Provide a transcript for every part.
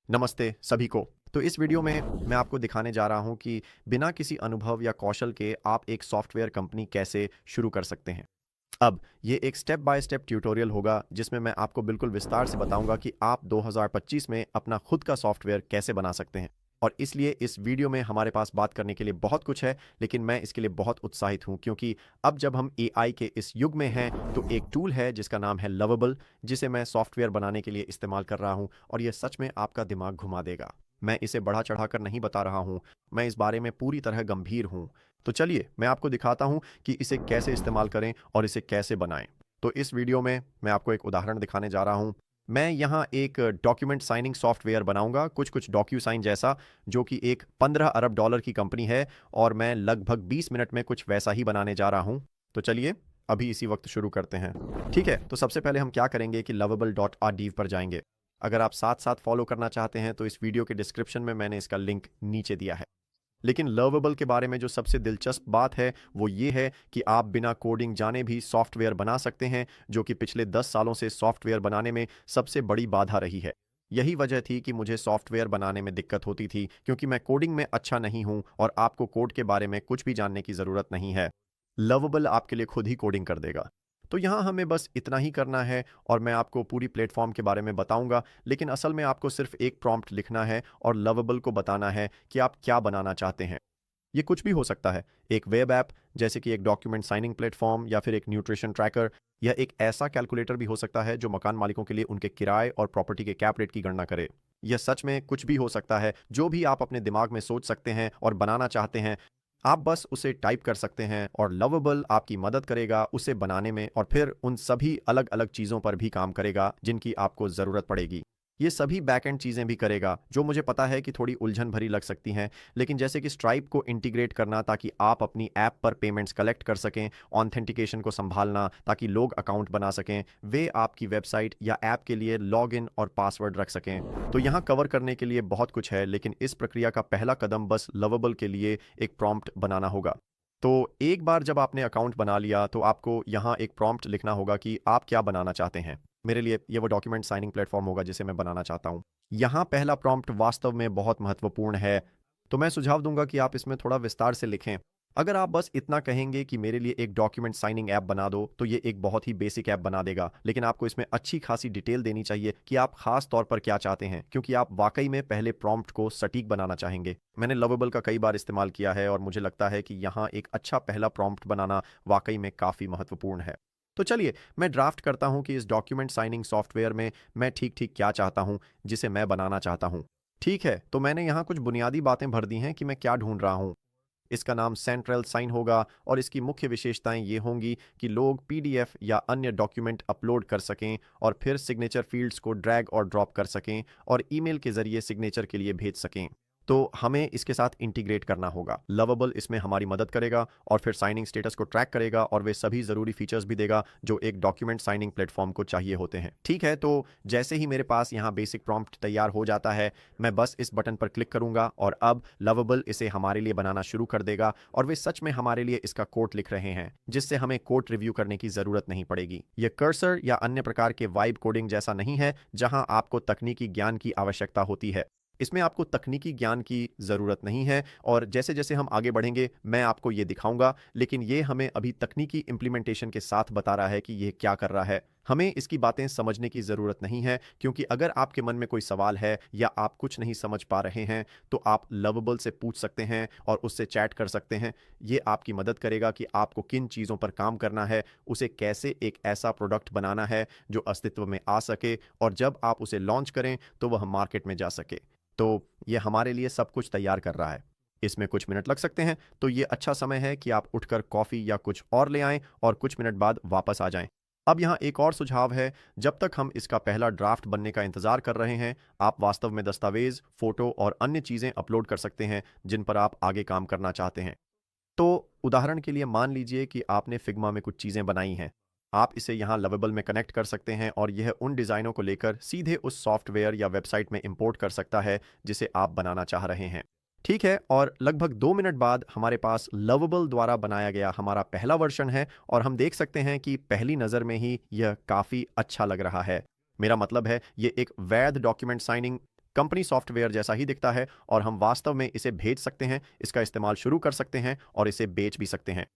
नमस्ते सभी को। तो इस वीडियो में मैं आपको दिखाने जा रहा हूं कि बिना किसी अनुभव या कौशल के आप एक सॉफ्टवेयर कंपनी कैसे शुरू कर सकते हैं। अब ये एक स्टेप बाय स्टेप ट्यूटोरियल होगा जिसमें मैं आपको बिल्कुल विस्तार से बताऊंगा कि आप 2025 में अपना खुद का सॉफ्टवेयर कैसे बना सकते हैं। और इसलिए इस वीडियो में हमारे पास बात करने के लिए बहुत कुछ है, लेकिन मैं इसके लिए बहुत उत्साहित हूं क्योंकि अब जब हम एआई के इस युग में हैं तो एक टूल है जिसका नाम है लवेबल, जिसे मैं सॉफ्टवेयर बनाने के लिए इस्तेमाल कर रहा हूं और यह सच में आपका दिमाग घुमा देगा। मैं इसे बढ़ा चढ़ाकर नहीं बता रहा हूं, मैं इस बारे में पूरी तरह गंभीर हूं। तो चलिए मैं आपको दिखाता हूं कि इसे कैसे इस्तेमाल करें और इसे कैसे बनाएं। तो इस वीडियो में मैं आपको एक उदाहरण दिखाने जा रहा हूं। मैं यहाँ एक डॉक्यूमेंट साइनिंग सॉफ्टवेयर बनाऊंगा, कुछ डॉक्यू साइन जैसा, जो कि एक 15 अरब डॉलर की कंपनी है और मैं लगभग 20 मिनट में कुछ वैसा ही बनाने जा रहा हूँ। तो चलिए अभी इसी वक्त शुरू करते हैं। ठीक है, तो सबसे पहले हम क्या करेंगे कि lovable.archive पर जाएंगे। अगर आप साथ साथ फॉलो करना चाहते हैं तो इस वीडियो के डिस्क्रिप्शन में मैंने इसका लिंक नीचे दिया है। लेकिन लर्वेबल के बारे में जो सबसे दिलचस्प बात है वो ये है कि आप बिना कोडिंग जाने भी सॉफ्टवेयर बना सकते हैं, जो कि पिछले 10 सालों से सॉफ्टवेयर बनाने में सबसे बड़ी बाधा रही है। यही वजह थी कि मुझे सॉफ्टवेयर बनाने में दिक्कत होती थी क्योंकि मैं कोडिंग में अच्छा नहीं हूं और आपको कोड के बारे में कुछ भी जानने की ज़रूरत नहीं है। लवेबल आपके लिए खुद ही कोडिंग कर देगा। तो यहाँ हमें बस इतना ही करना है और मैं आपको पूरी प्लेटफॉर्म के बारे में बताऊंगा, लेकिन असल में आपको सिर्फ एक प्रॉम्प्ट लिखना है और लवेबल को बताना है कि आप क्या बनाना चाहते हैं। ये कुछ भी हो सकता है, एक वेब ऐप जैसे कि एक डॉक्यूमेंट साइनिंग प्लेटफॉर्म या फिर एक न्यूट्रिशन ट्रैकर, या एक ऐसा कैलकुलेटर भी हो सकता है जो मकान मालिकों के लिए उनके किराए और प्रॉपर्टी के कैप रेट की गणना करे। यह सच में कुछ भी हो सकता है, जो भी आप अपने दिमाग में सोच सकते हैं और बनाना चाहते हैं। आप बस उसे टाइप कर सकते हैं और लवेबल आपकी मदद करेगा उसे बनाने में और फिर उन सभी अलग अलग चीज़ों पर भी काम करेगा जिनकी आपको ज़रूरत पड़ेगी। ये सभी बैकएंड चीज़ें भी करेगा जो मुझे पता है कि थोड़ी उलझन भरी लग सकती हैं, लेकिन जैसे कि स्ट्राइप को इंटीग्रेट करना ताकि आप अपनी ऐप पर पेमेंट्स कलेक्ट कर सकें, ऑथेंटिकेशन को संभालना ताकि लोग अकाउंट बना सकें, वे आपकी वेबसाइट या ऐप के लिए लॉगिन और पासवर्ड रख सकें। तो यहाँ कवर करने के लिए बहुत कुछ है, लेकिन इस प्रक्रिया का पहला कदम बस लवेबल के लिए एक प्रॉम्प्ट बनाना होगा। तो एक बार जब आपने अकाउंट बना लिया तो आपको यहाँ एक प्रॉम्प्ट लिखना होगा कि आप क्या बनाना चाहते हैं। मेरे लिए ये वो डॉक्यूमेंट साइनिंग प्लेटफॉर्म होगा जिसे मैं बनाना चाहता हूँ। यहाँ पहला प्रॉम्प्ट वास्तव में बहुत महत्वपूर्ण है, तो मैं सुझाव दूंगा कि आप इसमें थोड़ा विस्तार से लिखें। अगर आप बस इतना कहेंगे कि मेरे लिए एक डॉक्यूमेंट साइनिंग ऐप बना दो, तो ये एक बहुत ही बेसिक ऐप बना देगा, लेकिन आपको इसमें अच्छी खासी डिटेल देनी चाहिए कि आप खास तौर पर क्या चाहते हैं, क्योंकि आप वाकई में पहले प्रॉम्प्ट को सटीक बनाना चाहेंगे। मैंने लवेबल का कई बार इस्तेमाल किया है और मुझे लगता है कि यहाँ एक अच्छा पहला प्रॉम्प्ट बनाना वाकई में काफ़ी महत्वपूर्ण है। तो चलिए मैं ड्राफ्ट करता हूँ कि इस डॉक्यूमेंट साइनिंग सॉफ्टवेयर में मैं ठीक ठीक क्या चाहता हूँ जिसे मैं बनाना चाहता हूँ। ठीक है, तो मैंने यहाँ कुछ बुनियादी बातें भर दी हैं कि मैं क्या ढूंढ रहा हूँ। इसका नाम सेंट्रल साइन होगा और इसकी मुख्य विशेषताएं ये होंगी कि लोग पीडीएफ या अन्य डॉक्यूमेंट अपलोड कर सकें और फिर सिग्नेचर फील्ड्स को ड्रैग और ड्रॉप कर सकें और ईमेल के जरिए सिग्नेचर के लिए भेज सकें। तो हमें इसके साथ इंटीग्रेट करना होगा। लवेबल इसमें हमारी मदद करेगा और फिर साइनिंग स्टेटस को ट्रैक करेगा और वे सभी ज़रूरी फीचर्स भी देगा जो एक डॉक्यूमेंट साइनिंग प्लेटफॉर्म को चाहिए होते हैं। ठीक है, तो जैसे ही मेरे पास यहाँ बेसिक प्रॉम्प्ट तैयार हो जाता है, मैं बस इस बटन पर क्लिक करूंगा और अब लवेबल इसे हमारे लिए बनाना शुरू कर देगा और वे सच में हमारे लिए इसका कोड लिख रहे हैं, जिससे हमें कोड रिव्यू करने की ज़रूरत नहीं पड़ेगी। यह कर्सर या अन्य प्रकार के वाइब कोडिंग जैसा नहीं है जहां आपको तकनीकी ज्ञान की आवश्यकता होती है। इसमें आपको तकनीकी ज्ञान की ज़रूरत नहीं है और जैसे जैसे हम आगे बढ़ेंगे मैं आपको ये दिखाऊंगा, लेकिन ये हमें अभी तकनीकी इम्प्लीमेंटेशन के साथ बता रहा है कि ये क्या कर रहा है। हमें इसकी बातें समझने की ज़रूरत नहीं है, क्योंकि अगर आपके मन में कोई सवाल है या आप कुछ नहीं समझ पा रहे हैं तो आप लवेबल से पूछ सकते हैं और उससे चैट कर सकते हैं। ये आपकी मदद करेगा कि आपको किन चीज़ों पर काम करना है, उसे कैसे एक ऐसा प्रोडक्ट बनाना है जो अस्तित्व में आ सके और जब आप उसे लॉन्च करें तो वह मार्केट में जा सके। तो ये हमारे लिए सब कुछ तैयार कर रहा है। इसमें कुछ मिनट लग सकते हैं, तो ये अच्छा समय है कि आप उठकर कॉफ़ी या कुछ और ले आएं और कुछ मिनट बाद वापस आ जाएं। अब यहाँ एक और सुझाव है, जब तक हम इसका पहला ड्राफ्ट बनने का इंतज़ार कर रहे हैं, आप वास्तव में दस्तावेज़, फ़ोटो और अन्य चीज़ें अपलोड कर सकते हैं जिन पर आप आगे काम करना चाहते हैं। तो उदाहरण के लिए मान लीजिए कि आपने फिग्मा में कुछ चीज़ें बनाई हैं। आप इसे यहाँ लवेबल में कनेक्ट कर सकते हैं और यह उन डिज़ाइनों को लेकर सीधे उस सॉफ्टवेयर या वेबसाइट में इंपोर्ट कर सकता है जिसे आप बनाना चाह रहे हैं। ठीक है, और लगभग 2 मिनट बाद हमारे पास लवेबल द्वारा बनाया गया हमारा पहला वर्जन है और हम देख सकते हैं कि पहली नज़र में ही यह काफ़ी अच्छा लग रहा है। मेरा मतलब है ये एक वैध डॉक्यूमेंट साइनिंग कंपनी सॉफ्टवेयर जैसा ही दिखता है और हम वास्तव में इसे भेज सकते हैं, इसका इस्तेमाल शुरू कर सकते हैं और इसे बेच भी सकते हैं।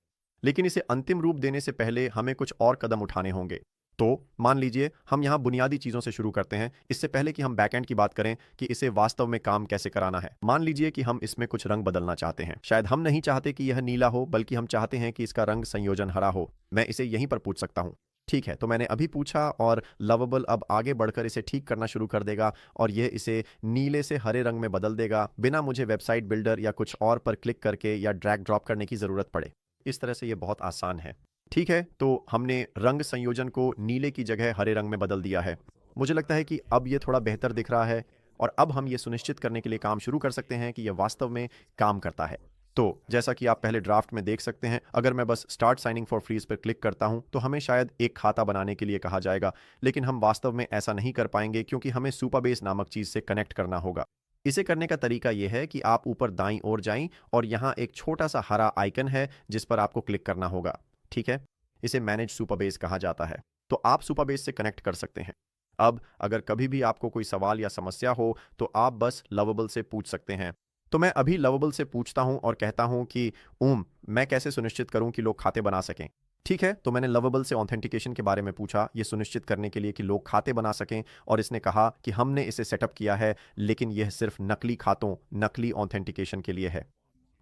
लेकिन इसे अंतिम रूप देने से पहले हमें कुछ और कदम उठाने होंगे। तो मान लीजिए हम यहाँ बुनियादी चीज़ों से शुरू करते हैं, इससे पहले कि हम बैकएंड की बात करें कि इसे वास्तव में काम कैसे कराना है। मान लीजिए कि हम इसमें कुछ रंग बदलना चाहते हैं। शायद हम नहीं चाहते कि यह नीला हो, बल्कि हम चाहते हैं कि इसका रंग संयोजन हरा हो। मैं इसे यहीं पर पूछ सकता हूँ। ठीक है, तो मैंने अभी पूछा और लवेबल अब आगे बढ़कर इसे ठीक करना शुरू कर देगा और यह इसे नीले से हरे रंग में बदल देगा, बिना मुझे वेबसाइट बिल्डर या कुछ और पर क्लिक करके या ड्रैग ड्रॉप करने की ज़रूरत पड़े। इस तरह से ये बहुत आसान है। ठीक है, तो हमने रंग संयोजन को नीले की जगह हरे रंग में बदल दिया है। मुझे लगता है कि अब ये थोड़ा बेहतर दिख रहा है और अब हम ये सुनिश्चित करने के लिए काम शुरू कर सकते हैं कि यह वास्तव में काम करता है। तो जैसा कि आप पहले ड्राफ्ट में देख सकते हैं, अगर मैं बस स्टार्ट साइनिंग फॉर फ्रीज पर क्लिक करता हूं तो हमें शायद एक खाता बनाने के लिए कहा जाएगा, लेकिन हम वास्तव में ऐसा नहीं कर पाएंगे क्योंकि हमें सुपरबेस नामक चीज से कनेक्ट करना होगा। इसे करने का तरीका यह है कि आप ऊपर दाईं ओर जाएं और यहां एक छोटा सा हरा आइकन है जिस पर आपको क्लिक करना होगा। ठीक है, इसे मैनेज सुपरबेस कहा जाता है। तो आप सुपरबेस से कनेक्ट कर सकते हैं। अब अगर कभी भी आपको कोई सवाल या समस्या हो तो आप बस लवेबल से पूछ सकते हैं। तो मैं अभी लवेबल से पूछता हूं और कहता हूं कि मैं कैसे सुनिश्चित करूं कि लोग खाते बना सकें। ठीक है, तो मैंने लवेबल से ऑथेंटिकेशन के बारे में पूछा, ये सुनिश्चित करने के लिए कि लोग खाते बना सकें, और इसने कहा कि हमने इसे सेटअप किया है, लेकिन यह सिर्फ नकली खातों, नकली ऑथेंटिकेशन के लिए है।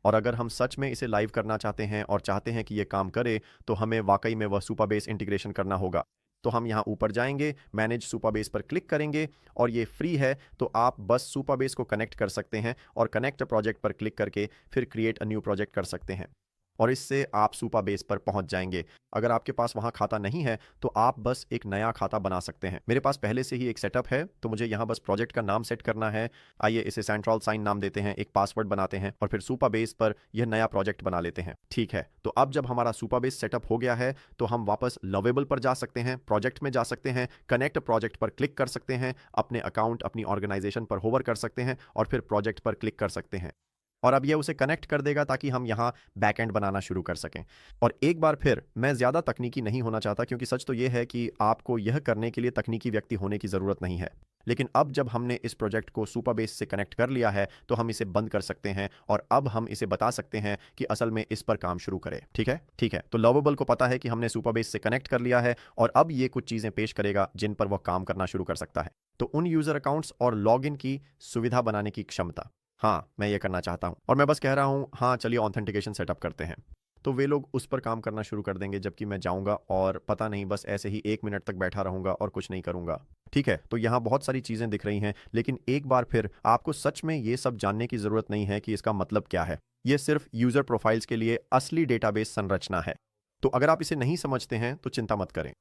और अगर हम सच में इसे लाइव करना चाहते हैं और चाहते हैं कि यह काम करे, तो हमें वाकई में वह सुपरबेस इंटीग्रेशन करना होगा। तो हम यहाँ ऊपर जाएंगे, मैनेज सुपरबेस पर क्लिक करेंगे और ये फ्री है, तो आप बस सुपरबेस को कनेक्ट कर सकते हैं और कनेक्ट प्रोजेक्ट पर क्लिक करके फिर क्रिएट अ न्यू प्रोजेक्ट कर सकते हैं और इससे आप सुपरबेस पर पहुंच जाएंगे। अगर आपके पास वहां खाता नहीं है तो आप बस एक नया खाता बना सकते हैं। मेरे पास पहले से ही एक सेटअप है, तो मुझे यहाँ बस प्रोजेक्ट का नाम सेट करना है। आइए इसे सेंट्रल साइन नाम देते हैं, एक पासवर्ड बनाते हैं और फिर सुपरबेस पर यह नया प्रोजेक्ट बना लेते हैं। ठीक है, तो अब जब हमारा सुपरबेस सेटअप हो गया है तो हम वापस लवेबल पर जा सकते हैं, प्रोजेक्ट में जा सकते हैं, कनेक्ट प्रोजेक्ट पर क्लिक कर सकते हैं, अपने अकाउंट, अपनी ऑर्गेनाइजेशन पर होवर कर सकते हैं और फिर प्रोजेक्ट पर क्लिक कर सकते हैं और अब ये उसे कनेक्ट कर देगा ताकि हम यहाँ बैकएंड बनाना शुरू कर सकें। और एक बार फिर, मैं ज़्यादा तकनीकी नहीं होना चाहता क्योंकि सच तो ये है कि आपको यह करने के लिए तकनीकी व्यक्ति होने की ज़रूरत नहीं है। लेकिन अब जब हमने इस प्रोजेक्ट को सुपरबेस से कनेक्ट कर लिया है तो हम इसे बंद कर सकते हैं और अब हम इसे बता सकते हैं कि असल में इस पर काम शुरू करें। ठीक है, ठीक है, तो लवेबल को पता है कि हमने सुपरबेस से कनेक्ट कर लिया है और अब ये कुछ चीज़ें पेश करेगा जिन पर वह काम करना शुरू कर सकता है। तो उन यूज़र अकाउंट्स और लॉगिन की सुविधा बनाने की क्षमता, हाँ, मैं ये करना चाहता हूँ और मैं बस कह रहा हूँ हाँ चलिए ऑथेंटिकेशन सेटअप करते हैं। तो वे लोग उस पर काम करना शुरू कर देंगे जबकि मैं जाऊँगा और पता नहीं बस ऐसे ही 1 मिनट तक बैठा रहूँगा और कुछ नहीं करूँगा। ठीक है, तो यहाँ बहुत सारी चीज़ें दिख रही हैं, लेकिन एक बार फिर आपको सच में ये सब जानने की ज़रूरत नहीं है कि इसका मतलब क्या है। ये सिर्फ यूज़र प्रोफाइल्स के लिए असली डेटाबेस संरचना है। तो अगर आप इसे नहीं समझते हैं तो चिंता मत करें,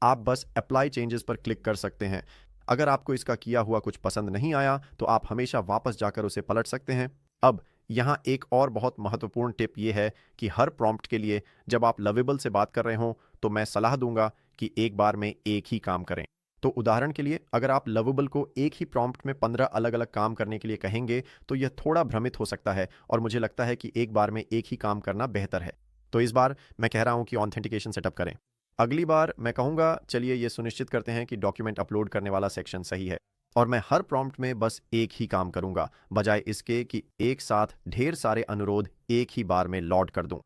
आप बस अप्लाई चेंजेस पर क्लिक कर सकते हैं। अगर आपको इसका किया हुआ कुछ पसंद नहीं आया तो आप हमेशा वापस जाकर उसे पलट सकते हैं। अब यहाँ एक और बहुत महत्वपूर्ण टिप ये है कि हर प्रॉम्प्ट के लिए जब आप लवेबल से बात कर रहे हों तो मैं सलाह दूंगा कि एक बार में एक ही काम करें। तो उदाहरण के लिए, अगर आप लवेबल को एक ही प्रॉम्प्ट में 15 अलग अलग काम करने के लिए कहेंगे तो यह थोड़ा भ्रमित हो सकता है और मुझे लगता है कि एक बार में एक ही काम करना बेहतर है। तो इस बार मैं कह रहा हूँ कि ऑथेंटिकेशन सेटअप करें। अगली बार मैं कहूँगा चलिए ये सुनिश्चित करते हैं कि डॉक्यूमेंट अपलोड करने वाला सेक्शन सही है और मैं हर प्रॉम्प्ट में बस एक ही काम करूँगा, बजाय इसके कि एक साथ ढेर सारे अनुरोध एक ही बार में लॉड कर दूँ।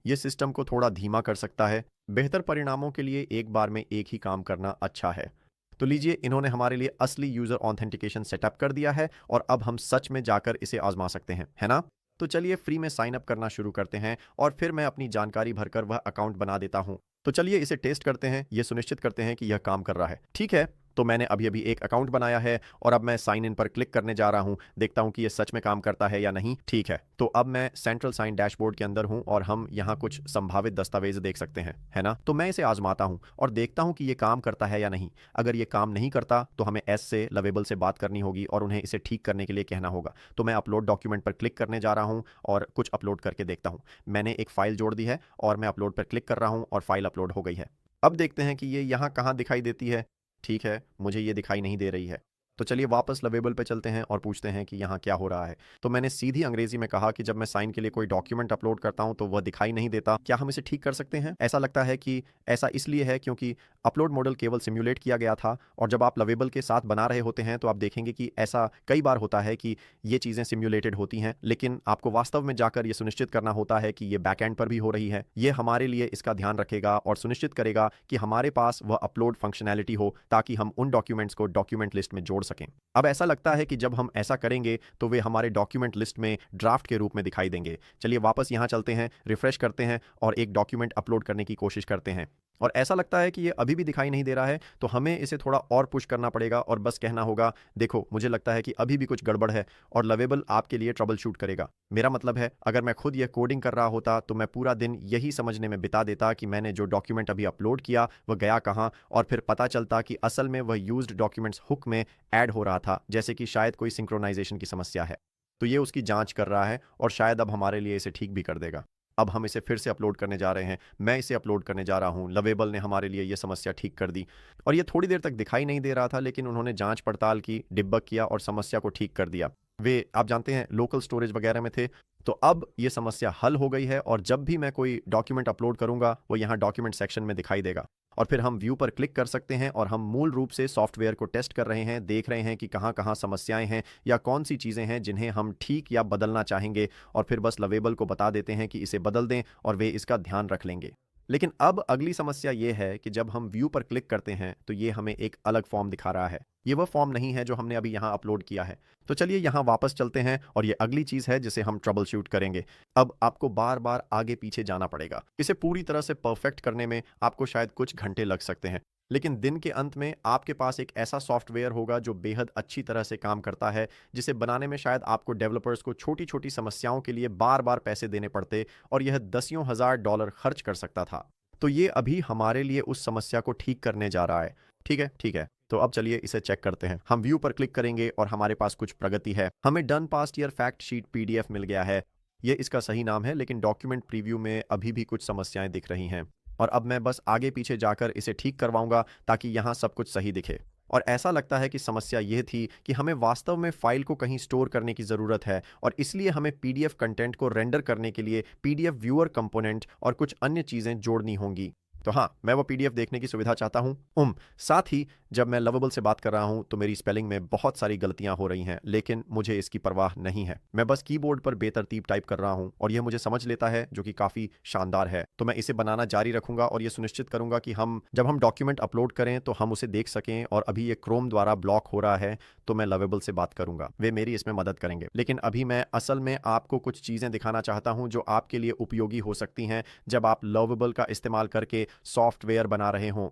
ये सिस्टम को थोड़ा धीमा कर सकता है। बेहतर परिणामों के लिए एक बार में एक ही काम करना अच्छा है। तो लीजिए, इन्होंने हमारे लिए असली यूज़र ऑथेंटिकेशन सेटअप कर दिया है और अब हम सच में जाकर इसे आजमा सकते हैं, है ना? तो चलिए फ्री में साइन अप करना शुरू करते हैं और फिर मैं अपनी जानकारी भरकर वह अकाउंट बना देता हूँ। तो चलिए इसे टेस्ट करते हैं, ये सुनिश्चित करते हैं कि यह काम कर रहा है। ठीक है, तो मैंने अभी अभी एक अकाउंट बनाया है और अब मैं साइन इन पर क्लिक करने जा रहा हूं, देखता हूं कि यह सच में काम करता है या नहीं। ठीक है, तो अब मैं सेंट्रल साइन डैशबोर्ड के अंदर हूं और हम यहां कुछ संभावित दस्तावेज देख सकते हैं, है ना? तो मैं इसे आजमाता हूं और देखता हूं कि यह काम करता है या नहीं। अगर यह काम नहीं करता तो हमें एस से लवेबल से बात करनी होगी और उन्हें इसे ठीक करने के लिए कहना होगा। तो मैं अपलोड डॉक्यूमेंट पर क्लिक करने जा रहा हूं और कुछ अपलोड करके देखता हूं। मैंने एक फाइल जोड़ दी है और मैं अपलोड पर क्लिक कर रहा हूं और फाइल अपलोड हो गई है। अब देखते हैं कि ये यहाँ कहाँ दिखाई देती है। ठीक है, मुझे ये दिखाई नहीं दे रही है। तो चलिए वापस लवेबल पे चलते हैं और पूछते हैं कि यहाँ क्या हो रहा है। तो मैंने सीधी अंग्रेजी में कहा कि जब मैं साइन के लिए कोई डॉक्यूमेंट अपलोड करता हूँ तो वह दिखाई नहीं देता। क्या हम इसे ठीक कर सकते हैं? ऐसा लगता है कि ऐसा इसलिए है क्योंकि अपलोड मॉडल केवल सिम्युलेट किया गया था, और जब आप लवेबल के साथ बना रहे होते हैं तो आप देखेंगे कि ऐसा कई बार होता है कि ये चीज़ें सिम्युलेटेड होती हैं, लेकिन आपको वास्तव में जाकर ये सुनिश्चित करना होता है कि ये बैकएंड पर भी हो रही है। ये हमारे लिए इसका ध्यान रखेगा और सुनिश्चित करेगा कि हमारे पास वह अपलोड फंक्शनैलिटी हो, ताकि हम उन डॉक्यूमेंट्स को डॉक्यूमेंट लिस्ट में जोड़ सकें। अब ऐसा लगता है कि जब हम ऐसा करेंगे तो वे हमारे डॉक्यूमेंट लिस्ट में ड्राफ्ट के रूप में दिखाई देंगे। चलिए वापस यहाँ चलते हैं, रिफ्रेश करते हैं और एक डॉक्यूमेंट अपलोड करने की कोशिश करते हैं, और ऐसा लगता है कि ये अभी भी दिखाई नहीं दे रहा है। तो हमें इसे थोड़ा और पुश करना पड़ेगा और बस कहना होगा, देखो मुझे लगता है कि अभी भी कुछ गड़बड़ है, और लवेबल आपके लिए ट्रबल शूट करेगा। मेरा मतलब है, अगर मैं खुद यह कोडिंग कर रहा होता तो मैं पूरा दिन यही समझने में बिता देता कि मैंने जो डॉक्यूमेंट अभी अपलोड किया वह गया कहाँ, और फिर पता चलता कि असल में वह यूज्ड डॉक्यूमेंट्स हुक में ऐड हो रहा था, जैसे कि शायद कोई सिंक्रोनाइजेशन की समस्या है। तो ये उसकी जांच कर रहा है और शायद अब हमारे लिए इसे ठीक भी कर देगा। अब हम इसे फिर से अपलोड करने जा रहे हैं, मैं इसे अपलोड करने जा रहा हूं। लवेबल ने हमारे लिए ये समस्या ठीक कर दी, और ये थोड़ी देर तक दिखाई नहीं दे रहा था, लेकिन उन्होंने जांच पड़ताल की, डिबग किया और समस्या को ठीक कर दिया। वे, आप जानते हैं, लोकल स्टोरेज वगैरह में थे। तो अब ये समस्या हल हो गई है, और जब भी मैं कोई डॉक्यूमेंट अपलोड करूंगा वो यहाँ डॉक्यूमेंट सेक्शन में दिखाई देगा, और फिर हम व्यू पर क्लिक कर सकते हैं और हम मूल रूप से सॉफ्टवेयर को टेस्ट कर रहे हैं, देख रहे हैं कि कहाँ कहाँ समस्याएं हैं या कौन सी चीज़ें हैं जिन्हें हम ठीक या बदलना चाहेंगे, और फिर बस लवेबल को बता देते हैं कि इसे बदल दें और वे इसका ध्यान रख लेंगे। लेकिन अब अगली समस्या ये है कि जब हम व्यू पर क्लिक करते हैं तो ये हमें एक अलग फॉर्म दिखा रहा है। ये वह फॉर्म नहीं है जो हमने अभी यहाँ अपलोड किया है। तो चलिए यहाँ वापस चलते हैं, और ये अगली चीज़ है जिसे हम ट्रबल शूट करेंगे। अब आपको बार बार आगे पीछे जाना पड़ेगा। इसे पूरी तरह से परफेक्ट करने में आपको शायद कुछ घंटे लग सकते हैं, लेकिन दिन के अंत में आपके पास एक ऐसा सॉफ्टवेयर होगा जो बेहद अच्छी तरह से काम करता है, जिसे बनाने में शायद आपको डेवलपर्स को छोटी छोटी समस्याओं के लिए बार बार पैसे देने पड़ते, और यह दसियों हजार डॉलर खर्च कर सकता था। तो ये अभी हमारे लिए उस समस्या को ठीक करने जा रहा है। ठीक है, ठीक है। तो अब चलिए इसे चेक करते हैं। हम व्यू पर क्लिक करेंगे और हमारे पास कुछ प्रगति है। हमें done past year fact sheet PDF मिल गया है। ये इसका सही नाम है, लेकिन डॉक्यूमेंट प्रीव्यू में अभी भी कुछ समस्याएं दिख रही हैं, और अब मैं बस आगे पीछे जाकर इसे ठीक करवाऊंगा ताकि यहाँ सब कुछ सही दिखे। और ऐसा लगता है कि समस्या यह थी कि हमें वास्तव में फाइल को कहीं स्टोर करने की ज़रूरत है, और इसलिए हमें पीडीएफ कंटेंट को रेंडर करने के लिए पीडीएफ व्यूअर कंपोनेंट और कुछ अन्य चीज़ें जोड़नी होंगी। तो हाँ, मैं वो पीडीएफ देखने की सुविधा चाहता हूँ। साथ ही जब मैं लवेबल से बात कर रहा हूँ तो मेरी स्पेलिंग में बहुत सारी गलतियाँ हो रही हैं, लेकिन मुझे इसकी परवाह नहीं है। मैं बस कीबोर्ड पर बेतरतीब टाइप कर रहा हूँ और यह मुझे समझ लेता है, जो कि काफ़ी शानदार है। तो मैं इसे बनाना जारी रखूंगा और यह सुनिश्चित करूंगा कि जब हम डॉक्यूमेंट अपलोड करें तो हम उसे देख सकें, और अभी ये क्रोम द्वारा ब्लॉक हो रहा है, तो मैं लवेबल से बात करूंगा, वे मेरी इसमें मदद करेंगे। लेकिन अभी मैं असल में आपको कुछ चीज़ें दिखाना चाहता हूँ जो आपके लिए उपयोगी हो सकती हैं जब आप लवेबल का इस्तेमाल करके सॉफ्टवेयर बना रहे हों।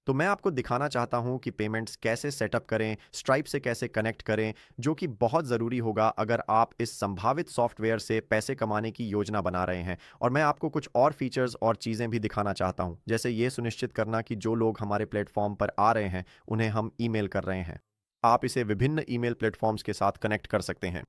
तो मैं आपको दिखाना चाहता हूं कि पेमेंट्स कैसे सेटअप करें, स्ट्राइप से कैसे कनेक्ट करें, जो कि बहुत ज़रूरी होगा अगर आप इस संभावित सॉफ्टवेयर से पैसे कमाने की योजना बना रहे हैं। और मैं आपको कुछ और फीचर्स और चीज़ें भी दिखाना चाहता हूं, जैसे ये सुनिश्चित करना कि जो लोग हमारे प्लेटफॉर्म पर आ रहे हैं उन्हें हम ईमेल कर रहे हैं। आप इसे विभिन्न ईमेल प्लेटफॉर्म्स के साथ कनेक्ट कर सकते हैं।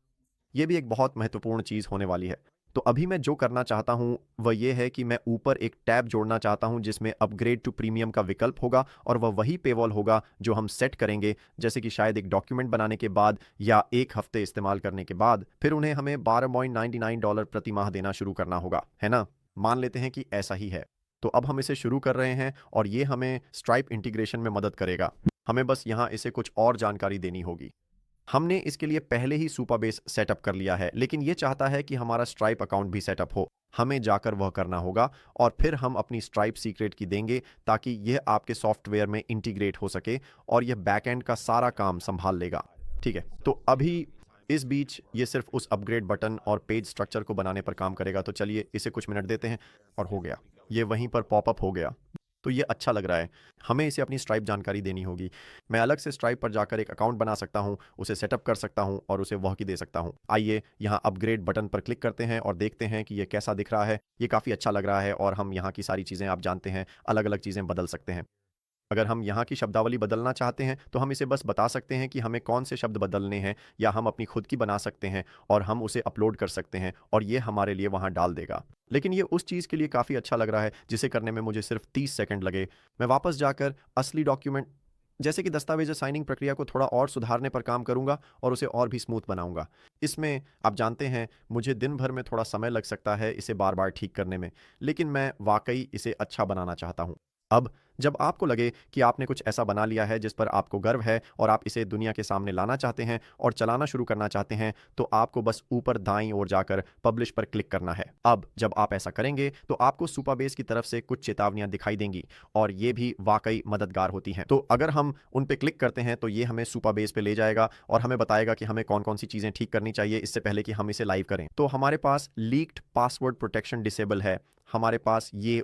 ये भी एक बहुत महत्वपूर्ण चीज़ होने वाली है। तो अभी मैं जो करना चाहता हूँ वह ये है कि मैं ऊपर एक टैब जोड़ना चाहता हूँ जिसमें अपग्रेड टू प्रीमियम का विकल्प होगा, और वह वही पेवॉल होगा जो हम सेट करेंगे, जैसे कि शायद एक डॉक्यूमेंट बनाने के बाद या एक हफ्ते इस्तेमाल करने के बाद फिर उन्हें हमें $12.99 प्रति माह देना शुरू करना होगा, है ना? मान लेते हैं कि ऐसा ही है। तो अब हम इसे शुरू कर रहे हैं, और ये हमें स्ट्राइप इंटीग्रेशन में मदद करेगा। हमें बस यहाँ इसे कुछ और जानकारी देनी होगी। हमने इसके लिए पहले ही सुपरबेस सेटअप कर लिया है, लेकिन ये चाहता है कि हमारा स्ट्राइप अकाउंट भी सेटअप हो। हमें जाकर वह करना होगा, और फिर हम अपनी स्ट्राइप सीक्रेट की देंगे ताकि यह आपके सॉफ्टवेयर में इंटीग्रेट हो सके और यह बैकएंड का सारा काम संभाल लेगा। ठीक है, तो अभी इस बीच ये सिर्फ उस अपग्रेड बटन और पेज स्ट्रक्चर को बनाने पर काम करेगा। तो चलिए इसे कुछ मिनट देते हैं, और हो गया, ये वहीं पर पॉपअप हो गया। तो ये अच्छा लग रहा है। हमें इसे अपनी स्ट्राइप जानकारी देनी होगी। मैं अलग से स्ट्राइप पर जाकर एक अकाउंट बना सकता हूँ, उसे सेटअप कर सकता हूँ और उसे वह की दे सकता हूँ। आइए यहाँ अपग्रेड बटन पर क्लिक करते हैं और देखते हैं कि ये कैसा दिख रहा है। ये काफ़ी अच्छा लग रहा है, और हम यहाँ की सारी चीज़ें, आप जानते हैं, अलग अलग चीज़ें बदल सकते हैं। अगर हम यहाँ की शब्दावली बदलना चाहते हैं तो हम इसे बस बता सकते हैं कि हमें कौन से शब्द बदलने हैं, या हम अपनी खुद की बना सकते हैं और हम उसे अपलोड कर सकते हैं, और ये हमारे लिए वहाँ डाल देगा। लेकिन ये उस चीज़ के लिए काफ़ी अच्छा लग रहा है जिसे करने में मुझे सिर्फ 30 सेकंड लगे। मैं वापस जाकर असली डॉक्यूमेंट जैसे कि दस्तावेज साइनिंग प्रक्रिया को थोड़ा और सुधारने पर काम करूंगा और उसे और भी स्मूथ बनाऊंगा। इसमें आप जानते हैं मुझे दिन भर में थोड़ा समय लग सकता है इसे बार बार ठीक करने में, लेकिन मैं वाकई इसे अच्छा बनाना चाहता हूं। अब जब आपको लगे कि आपने कुछ ऐसा बना लिया है जिस पर आपको गर्व है और आप इसे दुनिया के सामने लाना चाहते हैं और चलाना शुरू करना चाहते हैं, तो आपको बस ऊपर दाईं ओर जाकर पब्लिश पर क्लिक करना है। अब जब आप ऐसा करेंगे तो आपको सुपाबेस की तरफ से कुछ चेतावनियां दिखाई देंगी और ये भी वाकई मददगार होती हैं। तो अगर हम उन पे क्लिक करते हैं तो ये हमें सुपाबेस पे ले जाएगा और हमें बताएगा कि हमें कौन कौन सी चीज़ें ठीक करनी चाहिए इससे पहले कि हम इसे लाइव करें। तो हमारे पास लीक्ड पासवर्ड प्रोटेक्शन डिसेबल है, हमारे पास ये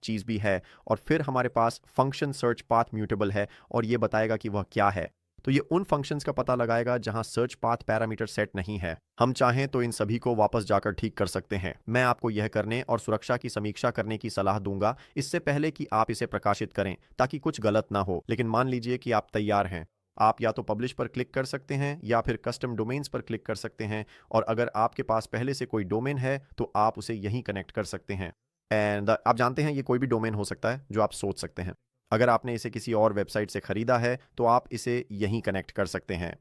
चीज़ भी है, और फिर हमारे पास फंक्शन सर्च पाथ म्यूटेबल है और ये बताएगा कि वह क्या है। तो ये उन फंक्शंस का पता लगाएगा जहां सर्च पाथ पैरामीटर सेट नहीं है। हम चाहें तो इन सभी को वापस जाकर ठीक कर सकते हैं। मैं आपको यह करने और सुरक्षा की समीक्षा करने की सलाह दूंगा इससे पहले कि आप इसे प्रकाशित करें, ताकि कुछ गलत ना हो। लेकिन मान लीजिए कि आप तैयार हैं। आप या तो पब्लिश पर क्लिक कर सकते हैं या फिर कस्टम डोमेन्स पर क्लिक कर सकते हैं, और अगर आपके पास पहले से कोई डोमेन है तो आप उसे यहीं कनेक्ट कर सकते हैं। एंड आप जानते हैं ये कोई भी डोमेन हो सकता है जो आप सोच सकते हैं। अगर आपने इसे किसी और वेबसाइट से खरीदा है तो आप इसे यहीं कनेक्ट कर सकते हैं।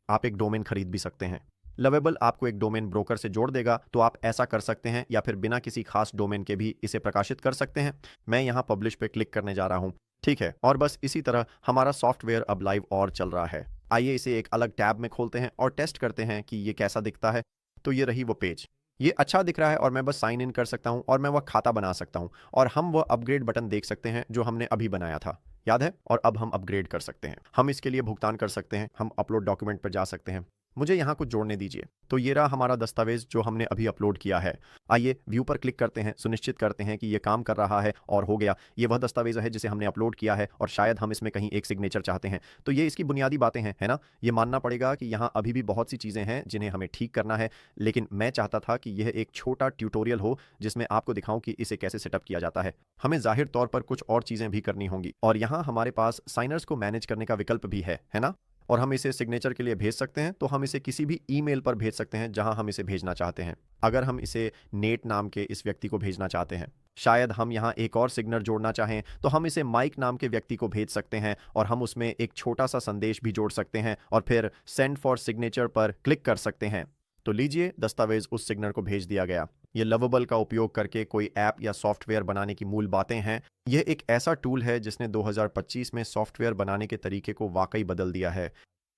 आप एक डोमेन खरीद भी सकते हैं। लवेबल आपको एक डोमेन ब्रोकर से जोड़ देगा, तो आप ऐसा कर सकते हैं या फिर बिना किसी खास डोमेन के भी इसे प्रकाशित कर सकते हैं। मैं यहाँ पब्लिश पे क्लिक करने जा रहा हूँ। ठीक है, और बस इसी तरह हमारा सॉफ्टवेयर अब लाइव और चल रहा है। आइए इसे एक अलग टैब में खोलते हैं और टेस्ट करते हैं कि ये कैसा दिखता है। तो ये रही वो पेज। ये अच्छा दिख रहा है और मैं बस साइन इन कर सकता हूँ और मैं वह खाता बना सकता हूँ, और हम वह अपग्रेड बटन देख सकते हैं जो हमने अभी बनाया था, याद है? और अब हम अपग्रेड कर सकते हैं। हम इसके लिए भुगतान कर सकते हैं, हम अपलोड डॉक्यूमेंट पर जा सकते हैं। मुझे यहाँ कुछ जोड़ने दीजिए। तो ये रहा हमारा दस्तावेज जो हमने अभी अपलोड किया है। आइए व्यू पर क्लिक करते हैं, सुनिश्चित करते हैं कि ये काम कर रहा है, और हो गया। ये वह दस्तावेज है जिसे हमने अपलोड किया है और शायद हम इसमें कहीं एक सिग्नेचर चाहते हैं। तो ये इसकी बुनियादी बातें हैं, है ना? ये मानना पड़ेगा कि यहाँ अभी भी बहुत सी चीज़ें हैं जिन्हें हमें ठीक करना है, लेकिन मैं चाहता था कि यह एक छोटा ट्यूटोरियल हो जिसमें आपको दिखाऊं कि इसे कैसे सेटअप किया जाता है। हमें जाहिर तौर पर कुछ और चीज़ें भी करनी होंगी, और यहाँ हमारे पास साइनर्स को मैनेज करने का विकल्प भी है ना? और हम इसे सिग्नेचर के लिए भेज सकते हैं, तो हम इसे किसी भी ईमेल पर भेज सकते हैं जहां हम इसे भेजना चाहते हैं। अगर हम इसे नेट नाम के इस व्यक्ति को भेजना चाहते हैं, शायद हम यहां एक और सिग्नर जोड़ना चाहें, तो हम इसे माइक नाम के व्यक्ति को भेज सकते हैं और हम उसमें एक छोटा सा संदेश भी जोड़ सकते हैं और फिर सेंड फॉर सिग्नेचर पर क्लिक कर सकते हैं। तो लीजिए, दस्तावेज उस सिग्नर को भेज दिया गया। ये लवेबल का उपयोग करके कोई ऐप या सॉफ्टवेयर बनाने की मूल बातें हैं। यह एक ऐसा टूल है जिसने 2025 में सॉफ्टवेयर बनाने के तरीके को वाकई बदल दिया है।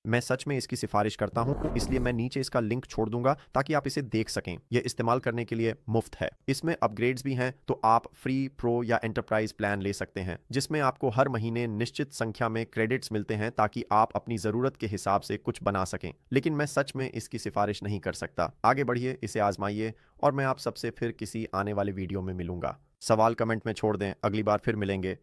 मैं सच में इसकी सिफारिश करता हूं, इसलिए मैं नीचे इसका लिंक छोड़ दूंगा ताकि आप इसे देख सकें। यह इस्तेमाल करने के लिए मुफ्त है। इसमें अपग्रेड्स भी हैं, तो आप फ्री, प्रो या एंटरप्राइज प्लान ले सकते हैं, जिसमें आपको हर महीने निश्चित संख्या में क्रेडिट्स मिलते हैं ताकि आप अपनी ज़रूरत के हिसाब से कुछ बना सकें। लेकिन मैं सच में इसकी सिफारिश नहीं कर सकता। आगे बढ़िए, इसे आजमाइए, और मैं आप सबसे फिर किसी आने वाले वीडियो में मिलूंगा। सवाल कमेंट में छोड़ दें। अगली बार फिर मिलेंगे।